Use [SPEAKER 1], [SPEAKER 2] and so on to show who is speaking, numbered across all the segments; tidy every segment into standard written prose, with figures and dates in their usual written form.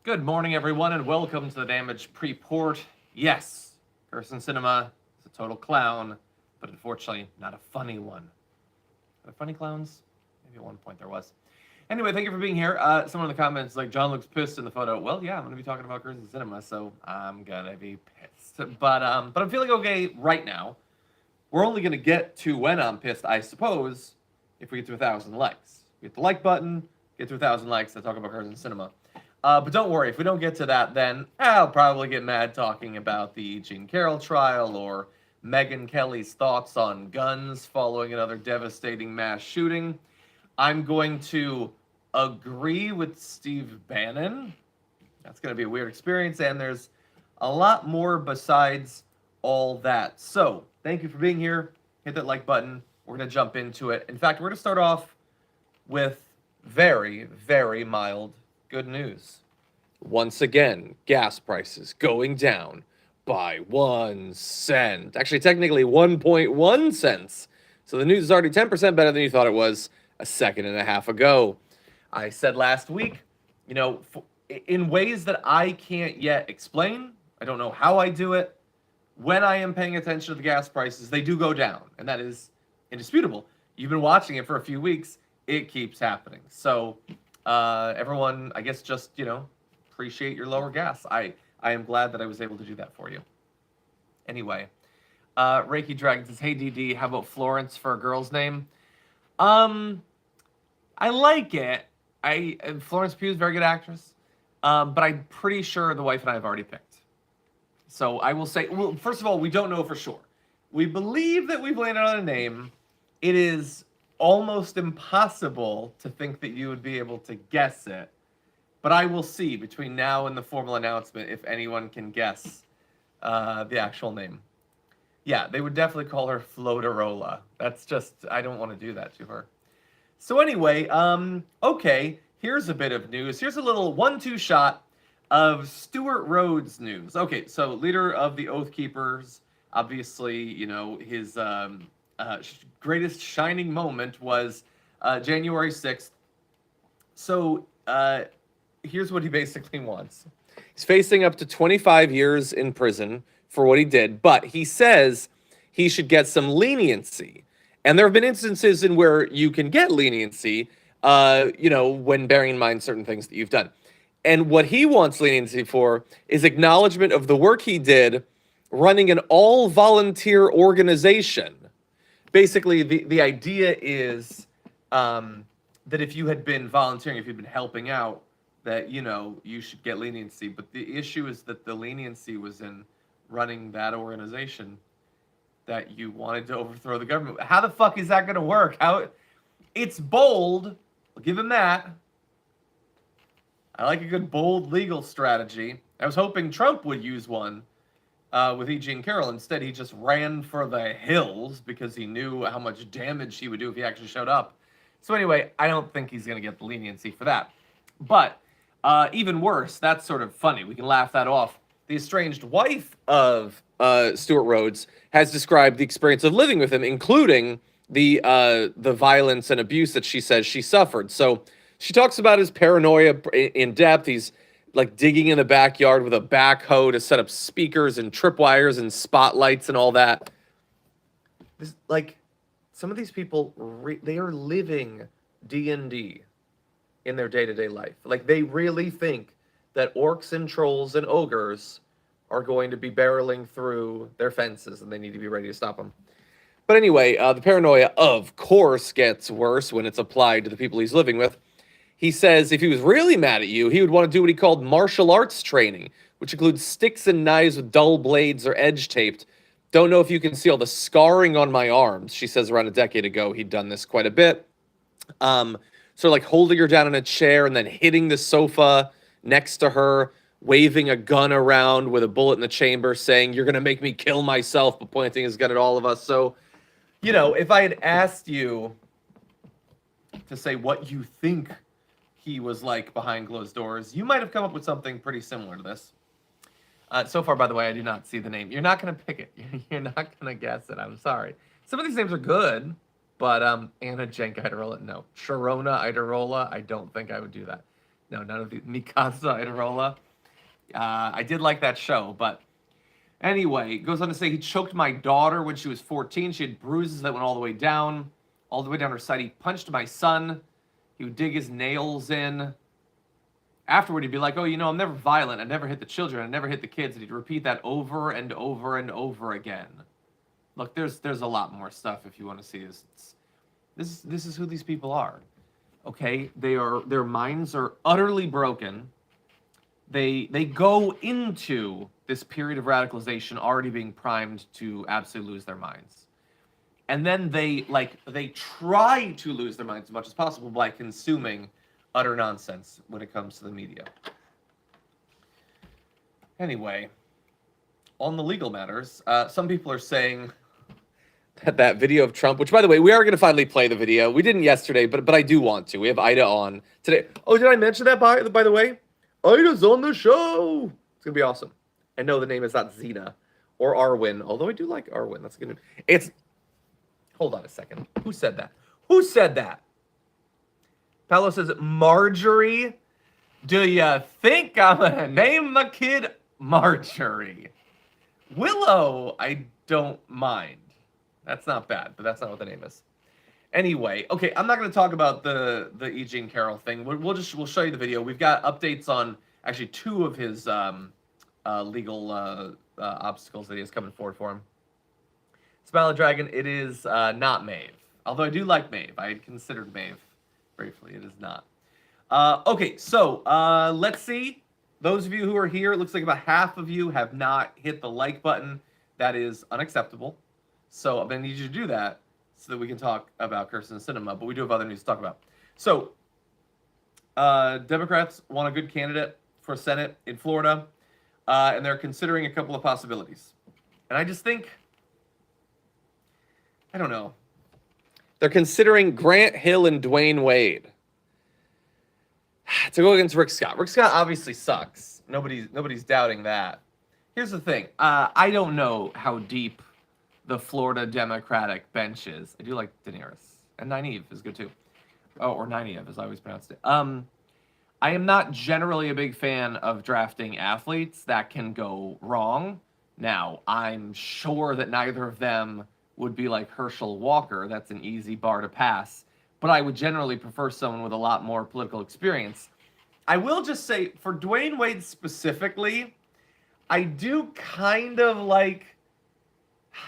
[SPEAKER 1] Good morning, everyone, and welcome to the Damage Pre-Port. Yes, Kyrsten Sinema is a total clown, but unfortunately not a funny one. Are there funny clowns? Maybe at one point there was. Anyway, thank you for being here. Someone in the comments, like, John looks pissed in the photo. Well, yeah, I'm going to be talking about Kyrsten Sinema, so I'm going to be pissed. But I'm feeling okay right now. We're only going to get to when I'm pissed, I suppose, if we get to 1,000 likes. We hit the like button, get to 1,000 likes, I talk about Kyrsten Sinema. But don't worry, if we don't get to that, then I'll probably get mad talking about the Jean Carroll trial or Megyn Kelly's thoughts on guns following another devastating mass shooting. I'm going to agree with Steve Bannon. That's going to be a weird experience, and there's a lot more besides all that. So, thank you for being here. Hit that like button. We're going to jump into it. In fact, we're going to start off with very, very mild good news. Once again, gas prices going down by 1 cent. Actually, technically 1.1 cents. So the news is already 10% better than you thought it was a second and a half ago. I said last week, in ways that I can't yet explain, I don't know how I do it, when I am paying attention to the gas prices, they do go down. And that is indisputable. You've been watching it for a few weeks. It keeps happening. So everyone, I guess, just, appreciate your lower gas. I am glad that I was able to do that for you. Anyway, Reiki Dragon says, hey, DD, how about Florence for a girl's name? I like it. Florence Pugh is a very good actress. But I'm pretty sure the wife and I have already picked. So I will say, well, first of all, we don't know for sure. We believe that we've landed on a name. It is almost impossible to think that you would be able to guess it. But I will see between now and the formal announcement if anyone can guess the actual name. Yeah, they would definitely call her Floaterola. That's just, I don't want to do that to her. So anyway, okay, here's a bit of news. Here's a little 1-2 shot of Stuart Rhodes news. Okay, so leader of the Oath Keepers, obviously, his greatest shining moment was January 6th. So here's what he basically wants. He's facing up to 25 years in prison for what he did, but he says he should get some leniency. And there have been instances in where you can get leniency, when bearing in mind certain things that you've done. And what he wants leniency for is acknowledgement of the work he did running an all-volunteer organization. Basically, the idea is that if you had been volunteering, if you'd been helping out, that, you should get leniency. But the issue is that the leniency was in running that organization, that you wanted to overthrow the government. How the fuck is that going to work? It's bold. I'll give him that. I like a good, bold legal strategy. I was hoping Trump would use one with E. Jean Carroll. Instead, he just ran for the hills because he knew how much damage he would do if he actually showed up. So anyway, I don't think he's going to get the leniency for that. But even worse, that's sort of funny. We can laugh that off. The estranged wife of Stuart Rhodes has described the experience of living with him, including the violence and abuse that she says she suffered. So she talks about his paranoia in depth. He's like digging in the backyard with a backhoe to set up speakers and tripwires and spotlights and all that. Some of these people, they are living D&D in their day-to-day life. Like, they really think that orcs and trolls and ogres are going to be barreling through their fences, and they need to be ready to stop them. But anyway, the paranoia, of course, gets worse when it's applied to the people he's living with. He says if he was really mad at you, he would want to do what he called martial arts training, which includes sticks and knives with dull blades or edge-taped. Don't know if you can see all the scarring on my arms. She says around a decade ago he'd done this quite a bit. So like holding her down in a chair and then hitting the sofa next to her, waving a gun around with a bullet in the chamber, saying, you're going to make me kill myself, but pointing his gun at all of us. So, if I had asked you to say what you think he was like behind closed doors, you might have come up with something pretty similar to this. So far, by the way, I do not see the name. You're not going to pick it. You're not going to guess it. I'm sorry. Some of these names are good, but Anna Jenk Idarola, no. Sharona Idarola, I don't think I would do that. No, none of the Mikasa and Erola. I did like that show, but anyway, it goes on to say he choked my daughter when she was 14. She had bruises that went all the way down her side. He punched my son. He would dig his nails in. Afterward, he'd be like, oh, I'm never violent. I never hit the children. I never hit the kids. And he'd repeat that over and over and over again. Look, there's a lot more stuff if you want to see this. This is who these people are. Okay? Their minds are utterly broken. They go into this period of radicalization already being primed to absolutely lose their minds. And then they try to lose their minds as much as possible by consuming utter nonsense when it comes to the media. Anyway, on the legal matters, some people are saying that video of Trump, which, by the way, we are going to finally play the video. We didn't yesterday, but I do want to. We have Ida on today. Oh, did I mention that, by the way? Ida's on the show. It's going to be awesome. I know the name is not Xena or Arwen, although I do like Arwen. That's good. Hold on a second. Who said that? Who said that? Paolo says, Marjorie? Do you think I'm going to name the kid Marjorie? Willow, I don't mind. That's not bad, but that's not what the name is. Anyway, okay, I'm not going to talk about the E. Jean Carroll thing. We'll show you the video. We've got updates on actually 2 of his legal obstacles that he has coming forward for him. Smiley Dragon, it is not Maeve. Although I do like Maeve. I had considered Maeve briefly. It is not. Okay, so let's see. Those of you who are here, it looks like about half of you have not hit the like button. That is unacceptable. So I'm going to need you to do that so that we can talk about Kyrsten and Sinema, but we do have other news to talk about. So, Democrats want a good candidate for Senate in Florida, and they're considering a couple of possibilities. And I just think, I don't know. They're considering Grant Hill and Dwyane Wade to go against Rick Scott. Rick Scott obviously sucks. Nobody's doubting that. Here's the thing. I don't know how deep the Florida Democratic bench is. I do like Daenerys. And Nynaeve is good too. Oh, or Nynaeve, as I always pronounced it. I am not generally a big fan of drafting athletes that can go wrong. Now, I'm sure that neither of them would be like Herschel Walker. That's an easy bar to pass. But I would generally prefer someone with a lot more political experience. I will just say, for Dwyane Wade specifically, I do kind of like...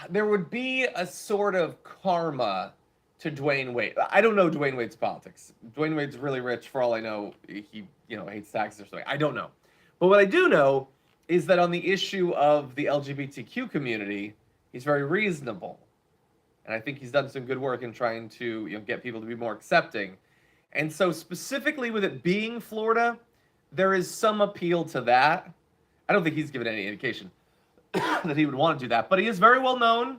[SPEAKER 1] There would be a sort of karma to Dwyane Wade. I don't know Dwyane Wade's politics. Dwyane Wade's really rich. For all I know, he hates taxes or something. I don't know. But what I do know is that on the issue of the LGBTQ community, he's very reasonable. And I think he's done some good work in trying to get people to be more accepting. And so specifically with it being Florida, there is some appeal to that. I don't think he's given any indication that he would want to do that, but he is very well known,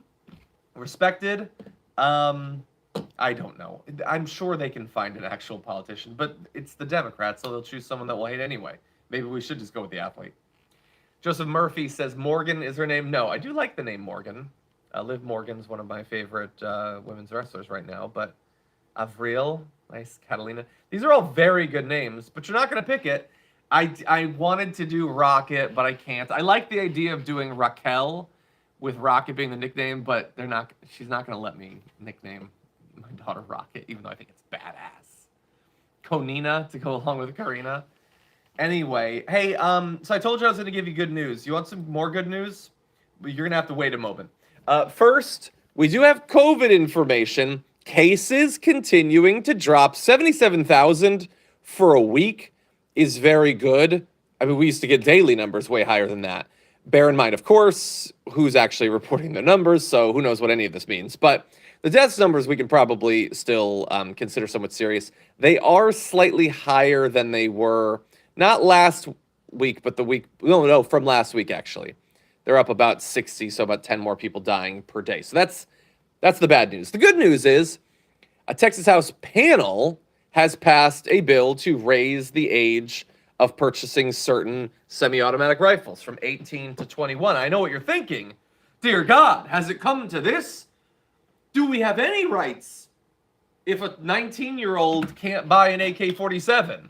[SPEAKER 1] respected. I don't know. I'm sure they can find an actual politician, but it's the Democrats, so they'll choose someone that will hate anyway. Maybe we should just go with the athlete. Joseph Murphy says Morgan is her name. No, I do like the name Morgan. Liv Morgan's one of my favorite women's wrestlers right now, but Avril, nice, Catalina. These are all very good names, but you're not going to pick it. I wanted to do Rocket, but I can't. I like the idea of doing Raquel with Rocket being the nickname, but she's not going to let me nickname my daughter Rocket, even though I think it's badass. Konina to go along with Karina. Anyway, hey, so I told you I was going to give you good news. You want some more good news? You're going to have to wait a moment. First, we do have COVID information. Cases continuing to drop. 77,000 for a week is very good. I mean, we used to get daily numbers way higher than that. Bear in mind, of course, who's actually reporting their numbers, so who knows what any of this means. But the deaths numbers we can probably still consider somewhat serious. They are slightly higher than they were, not last week, but the week, no, from last week, actually. They're up about 60, so about 10 more people dying per day. So that's the bad news. The good news is a Texas House panel has passed a bill to raise the age of purchasing certain semi-automatic rifles from 18 to 21. I know what you're thinking. Dear God, has it come to this? Do we have any rights if a 19-year-old can't buy an AK-47?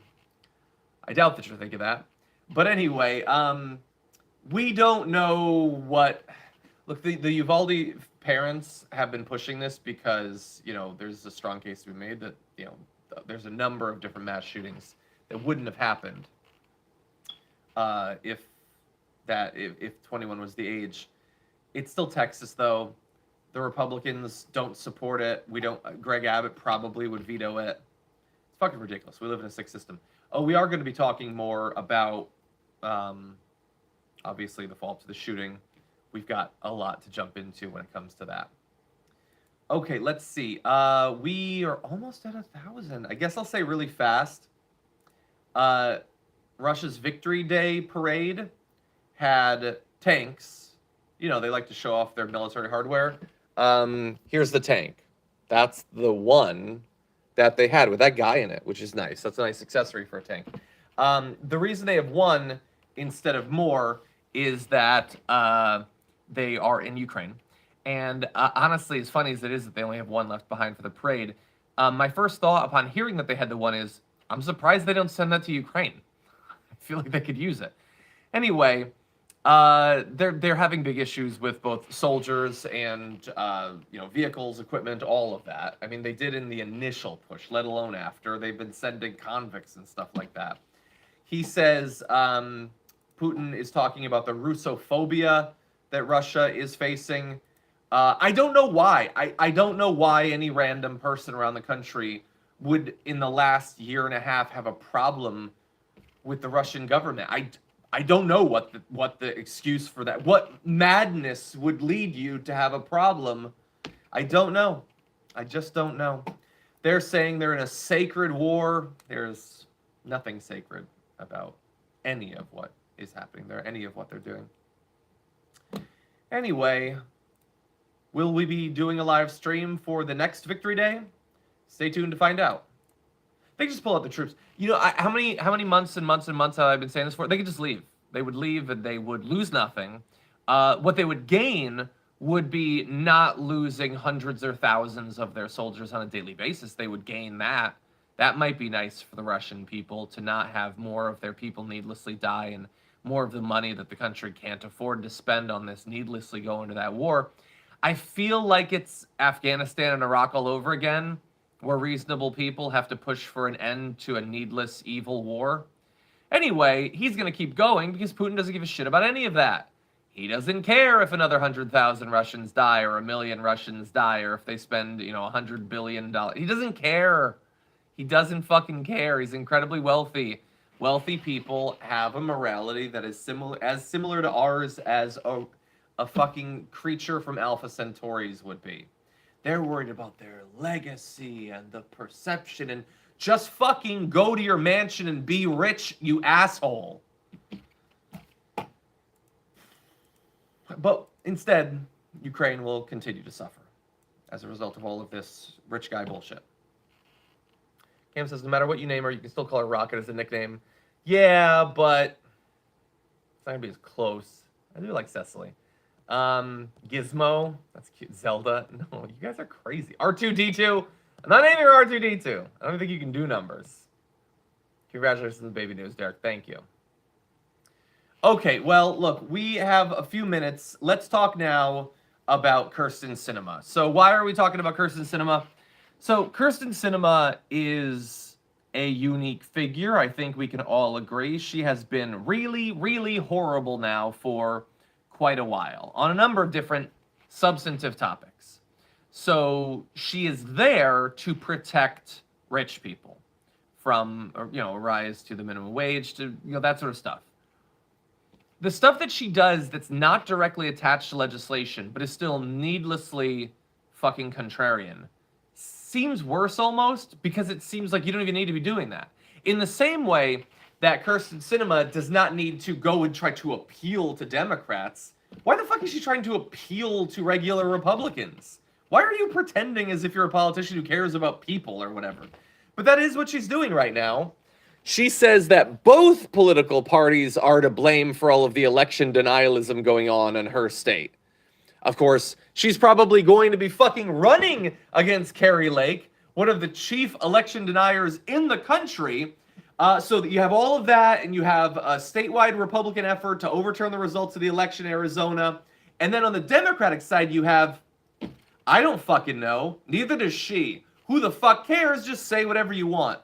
[SPEAKER 1] I doubt that you're thinking that. But anyway, we don't know what... Look, the Uvalde parents have been pushing this because, there's a strong case to be made that, there's a number of different mass shootings that wouldn't have happened if 21 was the age. It's still Texas, though. The Republicans don't support it. Greg Abbott probably would veto it. It's fucking ridiculous. We live in a sick system. Oh, we are going to be talking more about, obviously, the fault to the shooting. We've got a lot to jump into when it comes to that. Okay, let's see. We are almost at 1,000. I guess I'll say really fast. Russia's Victory Day parade had tanks. They like to show off their military hardware. Here's the tank. That's the one that they had with that guy in it, which is nice. That's a nice accessory for a tank. The reason they have one instead of more is that they are in Ukraine. And honestly, as funny as it is that they only have one left behind for the parade, my first thought upon hearing that they had the one is, I'm surprised they don't send that to Ukraine. I feel like they could use it. Anyway, they're having big issues with both soldiers and vehicles, equipment, all of that. I mean, they did in the initial push, let alone after. They've been sending convicts and stuff like that. He says Putin is talking about the Russophobia that Russia is facing. I don't know why. I don't know why any random person around the country would, in the last year and a half, have a problem with the Russian government. I don't know what the excuse for that. What madness would lead you to have a problem? I don't know. I just don't know. They're saying they're in a sacred war. There's nothing sacred about any of what is happening there, any of what they're doing. Anyway, will we be doing a live stream for the next Victory Day? Stay tuned to find out. They just pull out the troops. How many months and months and months have I been saying this for? They could just leave. They would leave and they would lose nothing. What they would gain would be not losing hundreds or thousands of their soldiers on a daily basis. They would gain that. That might be nice for the Russian people, to not have more of their people needlessly die and more of the money that the country can't afford to spend on this needlessly go into that war. I feel like it's Afghanistan and Iraq all over again, where reasonable people have to push for an end to a needless, evil war. Anyway, he's going to keep going because Putin doesn't give a shit about any of that. He doesn't care if another 100,000 Russians die or 1 million Russians die or if they spend, $100 billion. He doesn't care. He doesn't fucking care. He's incredibly wealthy. Wealthy people have a morality that is similar to ours as a fucking creature from Alpha Centauri's would be. They're worried about their legacy and the perception, and just fucking go to your mansion and be rich, you asshole. But instead, Ukraine will continue to suffer as a result of all of this rich guy bullshit. Cam says, no matter what you name her, you can still call her Rocket as a nickname. Yeah, but it's not going to be as close. I do like Cecily. Gizmo, that's cute. Zelda, no, you guys are crazy. R2-D2, I'm not naming her R2-D2. I don't think you can do numbers. Congratulations on the baby news, Derek. Thank you. Okay, well, look, we have a few minutes. Let's talk now about Kyrsten Sinema. So why are we talking about Kyrsten Sinema? So Kyrsten Sinema is a unique figure. I think we can all agree. She has been really, really horrible now for quite a while on a number of different substantive topics. So she is there to protect rich people from, a rise to the minimum wage, to, that sort of stuff. The stuff that she does that's not directly attached to legislation, but is still needlessly fucking contrarian, seems worse almost, because it seems like you don't even need to be doing that. In the same way that Kyrsten Sinema does not need to go and try to appeal to Democrats, why the fuck is she trying to appeal to regular Republicans? Why are you pretending as if you're a politician who cares about people or whatever? But that is what she's doing right now. She says that both political parties are to blame for all of the election denialism going on in her state. Of course, she's probably going to be fucking running against Kari Lake, one of the chief election deniers in the country. So you have all of that, and you have a statewide Republican effort to overturn the results of the election in Arizona. And then on the Democratic side, you have, I don't fucking know, neither does she. Who the fuck cares? Just say whatever you want.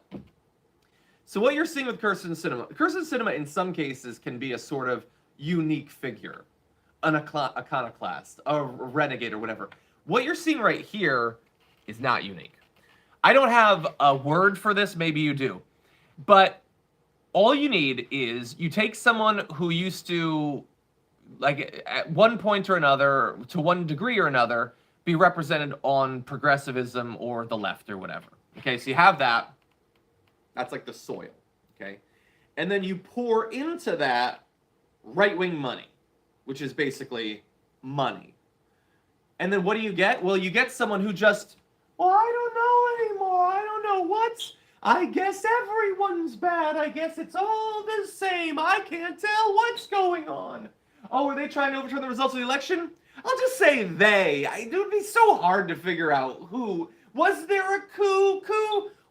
[SPEAKER 1] So what you're seeing with Kyrsten Sinema in some cases can be a sort of unique figure, an iconoclast, a renegade or whatever. What you're seeing right here is not unique. I don't have a word for this, maybe you do. But all you need is you take someone who used to, like, at one point or another, to one degree or another, be represented on progressivism or the left or whatever. Okay, so you have that. That's like the soil. Okay? And then you pour into that right-wing money, which is basically money. And then what do you get? Well, you get someone who just, well, I don't know anymore. I don't know what's... I guess everyone's bad. I guess it's all the same. I can't tell what's going on. Oh, are they trying to overturn the results of the election? I'll just say they. It would be so hard to figure out who. Was there a coup?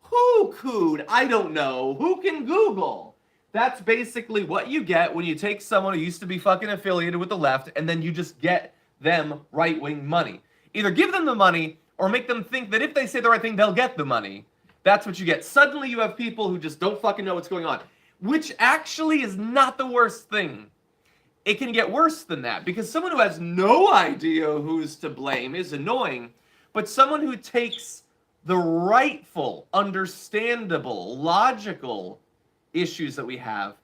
[SPEAKER 1] Who cooed? I don't know. Who can Google? That's basically what you get when you take someone who used to be fucking affiliated with the left and then you just get them right-wing money. Either give them the money or make them think that if they say the right thing, they'll get the money. That's what you get. Suddenly you have people who just don't fucking know what's going on, which actually is not the worst thing. It can get worse than that, because someone who has no idea who's to blame is annoying, but someone who takes the rightful, understandable, logical issues that we have,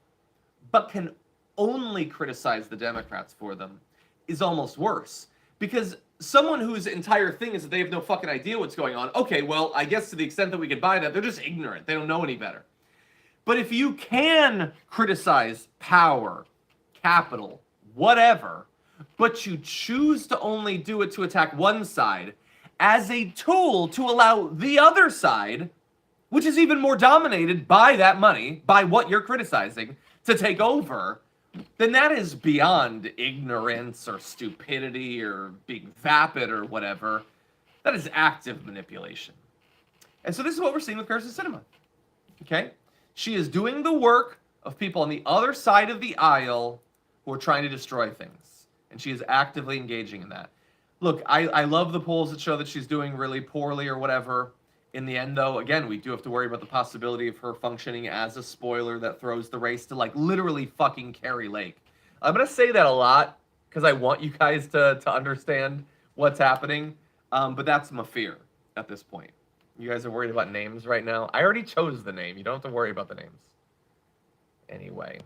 [SPEAKER 1] but can only criticize the Democrats for them, is almost worse. Because someone whose entire thing is that they have no fucking idea what's going on, okay, well, I guess to the extent that we could buy that, they're just ignorant. They don't know any better. But if you can criticize power, capital, whatever, but you choose to only do it to attack one side as a tool to allow the other side, which is even more dominated by that money, by what you're criticizing, to take over, then that is beyond ignorance or stupidity or being vapid or whatever. That is active manipulation. And so this is what we're seeing with Kyrsten Sinema. Okay? She is doing the work of people on the other side of the aisle who are trying to destroy things. And she is actively engaging in that. Look, I love the polls that show that she's doing really poorly or whatever. In the end, though, again, we do have to worry about the possibility of her functioning as a spoiler that throws the race to, like, literally fucking Carrie Lake. I'm going to say that a lot because I want you guys to understand what's happening. But that's my fear at this point. You guys are worried about names right now. I already chose the name. You don't have to worry about the names. Anyway.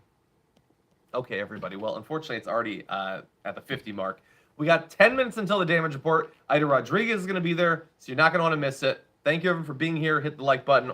[SPEAKER 1] Okay, everybody. Well, unfortunately, it's already at the 50 mark. We got 10 minutes until the damage report. Ida Rodriguez is going to be there, so you're not going to want to miss it. Thank you, everyone, for being here. Hit the like button.